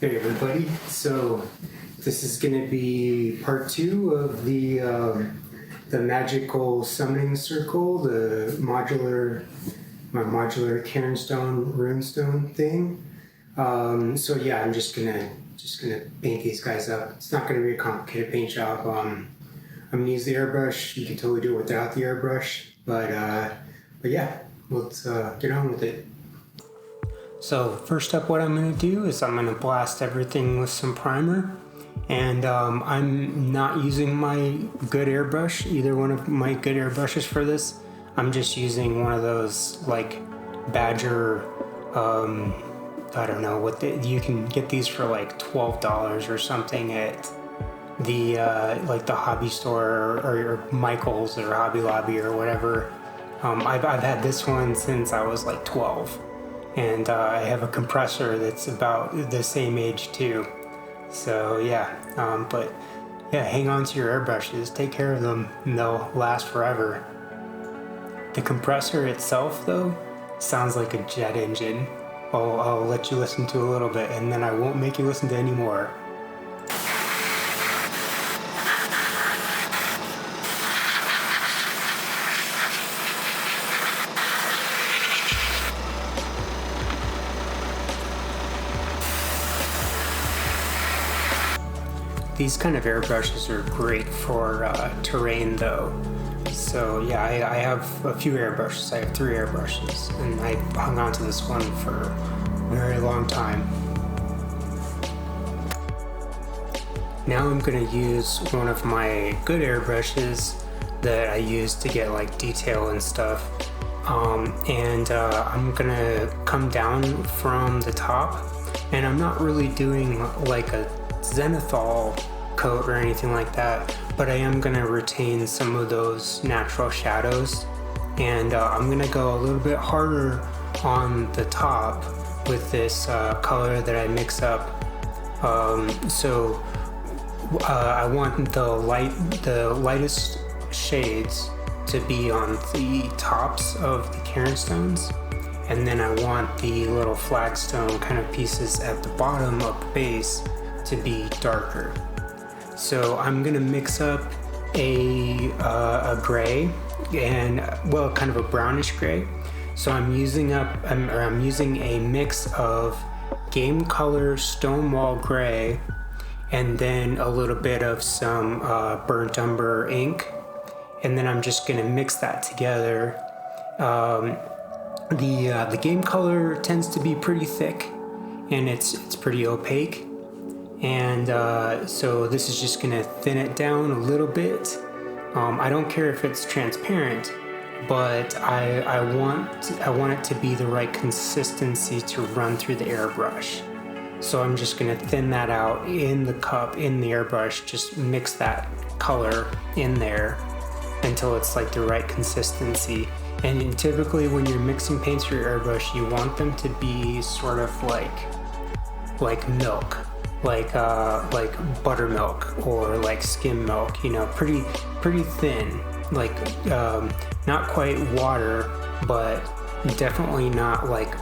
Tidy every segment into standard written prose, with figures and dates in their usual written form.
Hey everybody, so this is going to be part 2 of the magical summoning circle, the modular cairnstone runestone thing. So yeah, I'm just gonna paint these guys up. It's not gonna be a complicated paint job. I'm gonna use the airbrush. You can totally do it without the airbrush, but yeah, let's get on with it. So first up, what I'm going to do is I'm going to blast everything with some primer, and I'm not using my good airbrush, either one of my good airbrushes for this. I'm just using one of those like Badger, I don't know what you can get these for like $12 or something at the like the hobby store or Michael's or Hobby Lobby or whatever. I've had this one since I was like 12. And I have a compressor that's about the same age too. So yeah, but yeah, hang on to your airbrushes, take care of them, and they'll last forever. The compressor itself though, sounds like a jet engine. I'll let you listen to a little bit and then I won't make you listen to any more. These kind of airbrushes are great for terrain though. So yeah, I have a few airbrushes. I have 3 airbrushes and I hung on to this one for a very long time. Now I'm going to use one of my good airbrushes that I use to get like detail and stuff. I'm going to come down from the top, and I'm not really doing like a zenithal coat or anything like that, but I am going to retain some of those natural shadows, and I'm going to go a little bit harder on the top with this color that I mix up. I want the lightest shades to be on the tops of the cairnstones, and then I want the little flagstone kind of pieces at the bottom of the base to be darker. So I'm gonna mix up a gray and kind of a brownish gray. So I'm using a mix of game color stonewall gray and then a little bit of some burnt umber ink, and then I'm just gonna mix that together. The game color tends to be pretty thick and it's pretty opaque. And so this is just gonna thin it down a little bit. I don't care if it's transparent, but I want it to be the right consistency to run through the airbrush. So I'm just gonna thin that out in the cup, in the airbrush, just mix that color in there until it's like the right consistency. And typically when you're mixing paints for your airbrush, you want them to be sort of like milk. Like buttermilk or like skim milk, you know, pretty thin, like not quite water, but definitely not like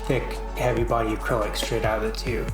thick, heavy body acrylic straight out of the tube.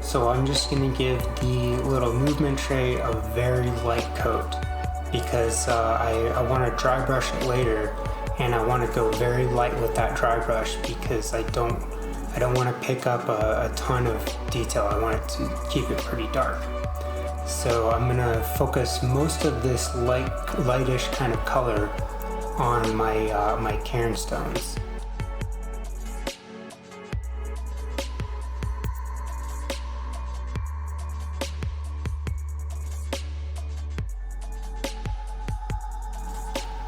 So I'm just gonna give the little movement tray a very light coat because I want to dry brush it later, and I want to go very light with that dry brush because I don't want to pick up a ton of detail. I want it to keep it pretty dark. So I'm going to focus most of this lightish kind of color on my cairnstones.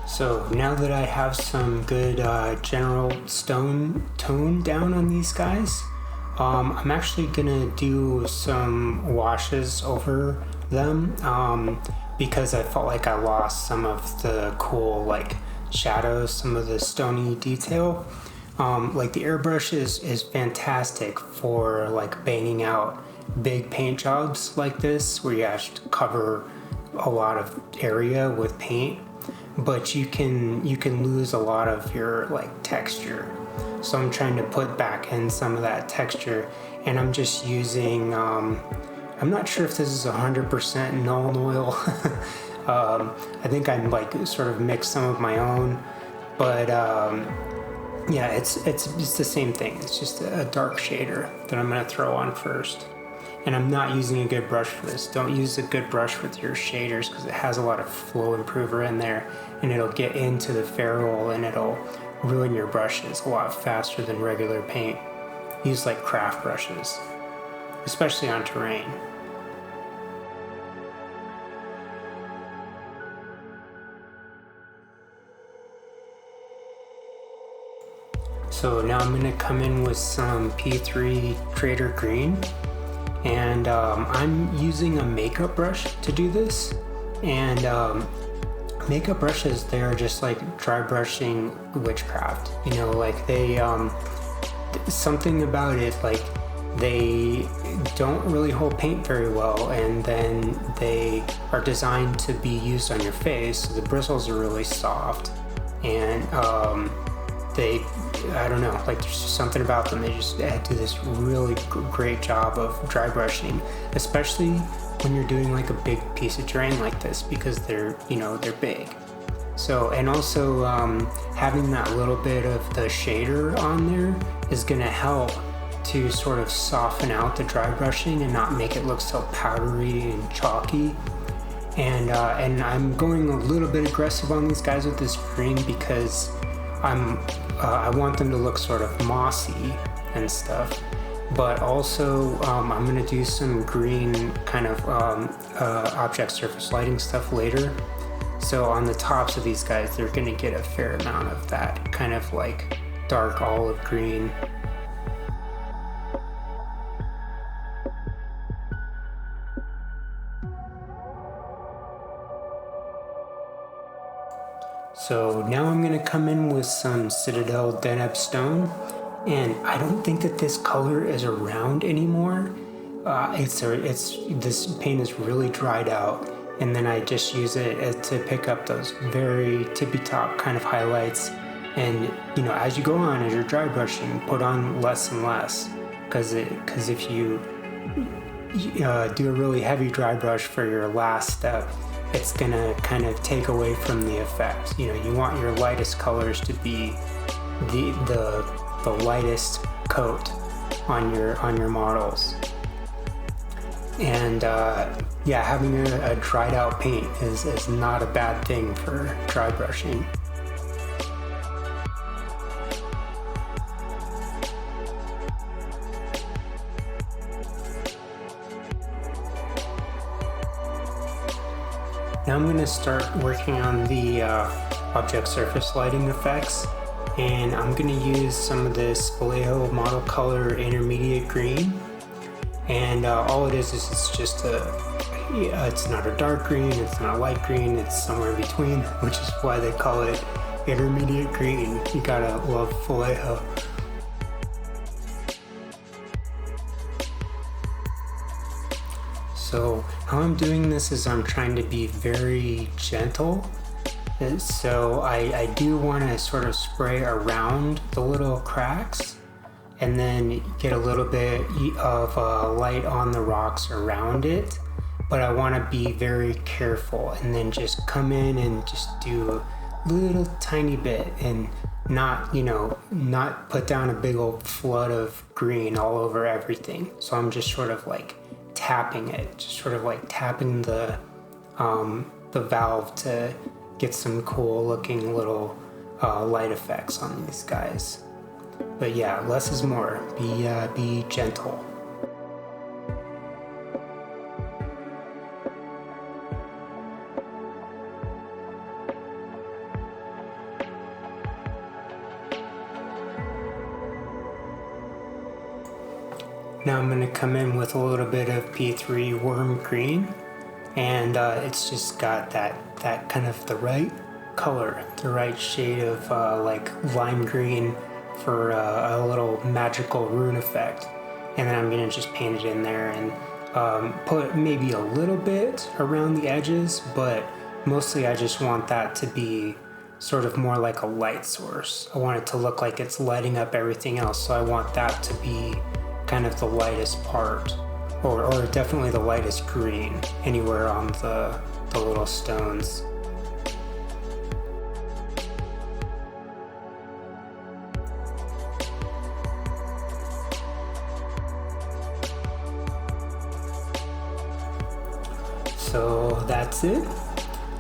So now that I have some good general stone tone down on these guys, I'm actually gonna do some washes over them because I felt like I lost some of the cool like shadows, some of the stony detail. Like the airbrush is fantastic for like banging out big paint jobs like this where you have to cover a lot of area with paint. But you can lose a lot of your like texture. So I'm trying to put back in some of that texture, and I'm just using, I'm not sure if this is 100% Nuln Oil. I think I'm like sort of mixed some of my own, but yeah, it's the same thing. It's just a dark shader that I'm gonna throw on first. And I'm not using a good brush for this. Don't use a good brush with your shaders because it has a lot of flow improver in there, and it'll get into the ferrule and it'll ruin your brushes a lot faster than regular paint. Use like craft brushes, especially on terrain. So now I'm gonna come in with some P3 Trader Green, and I'm using a makeup brush to do this. And makeup brushes, they're just like dry brushing witchcraft. You know, like they, something about it, like they don't really hold paint very well, and then they are designed to be used on your face. So the bristles are really soft, and I don't know, like there's just something about them. They just do this really great job of dry brushing, especially when you're doing like a big piece of terrain like this, because they're, you know, they're big. So, and also having that little bit of the shader on there is gonna help to sort of soften out the dry brushing and not make it look so powdery and chalky. And I'm going a little bit aggressive on these guys with this green because I want them to look sort of mossy and stuff, but also I'm going to do some green kind of object surface lighting stuff later. So on the tops of these guys, they're going to get a fair amount of that kind of like dark olive green. So now I'm gonna come in with some Citadel Deneb Stone, and I don't think that this color is around anymore. This paint is really dried out, and then I just use it to pick up those very tippy top kind of highlights. And you know, as you go on, as you're dry brushing, put on less and less, because if you do a really heavy dry brush for your last step, it's gonna kind of take away from the effect. You know, you want your lightest colors to be the lightest coat on your models. And yeah, having a dried out paint is not a bad thing for dry brushing. Now I'm going to start working on the object surface lighting effects, and I'm going to use some of this Vallejo Model Color Intermediate Green, and all it is it's just it's not a dark green, it's not a light green, it's somewhere in between, which is why they call it Intermediate Green. You gotta love Vallejo. So how I'm doing this is I'm trying to be very gentle. And so I do want to sort of spray around the little cracks and then get a little bit of light on the rocks around it. But I want to be very careful and then just come in and just do a little tiny bit and not put down a big old flood of green all over everything. So I'm just sort of like tapping it, just sort of like tapping the valve to get some cool looking little light effects on these guys. But yeah, less is more. Be gentle. Now I'm going to come in with a little bit of P3 Worm Green, and it's just got that kind of the right color, the right shade of like lime green for a little magical rune effect. And then I'm going to just paint it in there and put maybe a little bit around the edges, but mostly I just want that to be sort of more like a light source. I want it to look like it's lighting up everything else, so I want that to be kind of the lightest part, or definitely the lightest green anywhere on the little stones. So that's it.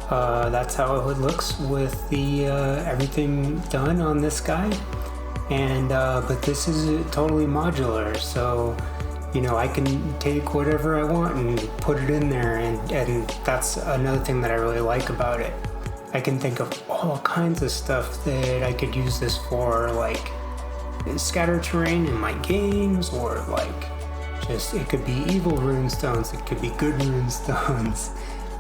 That's how it looks with the everything done on this guy. And but this is totally modular, so you know, I can take whatever I want and put it in there, and that's another thing that I really like about it. I can think of all kinds of stuff that I could use this for, like scatter terrain in my games, or like just, it could be evil rune stones, it could be good rune stones,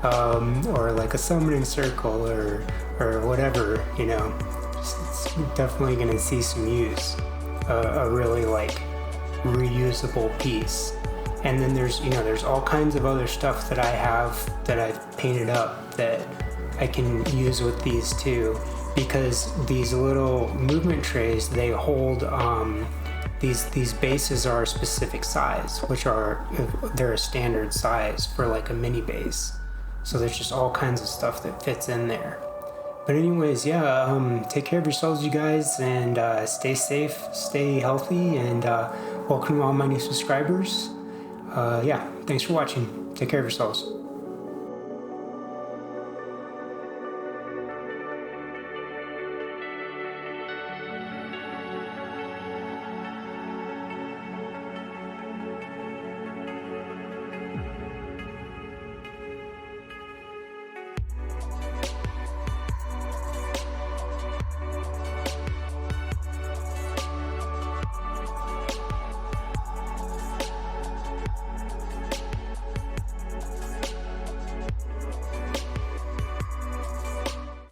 or like a summoning circle, or whatever, you know. It's definitely gonna see some use. A really like reusable piece. And then there's, you know, there's all kinds of other stuff that I have that I've painted up that I can use with these too, because these little movement trays, they hold these bases are a specific size, they're a standard size for like a mini base. So there's just all kinds of stuff that fits in there. But anyways, yeah, take care of yourselves, you guys, and stay safe, stay healthy, and welcome to all my new subscribers. Yeah, thanks for watching. Take care of yourselves.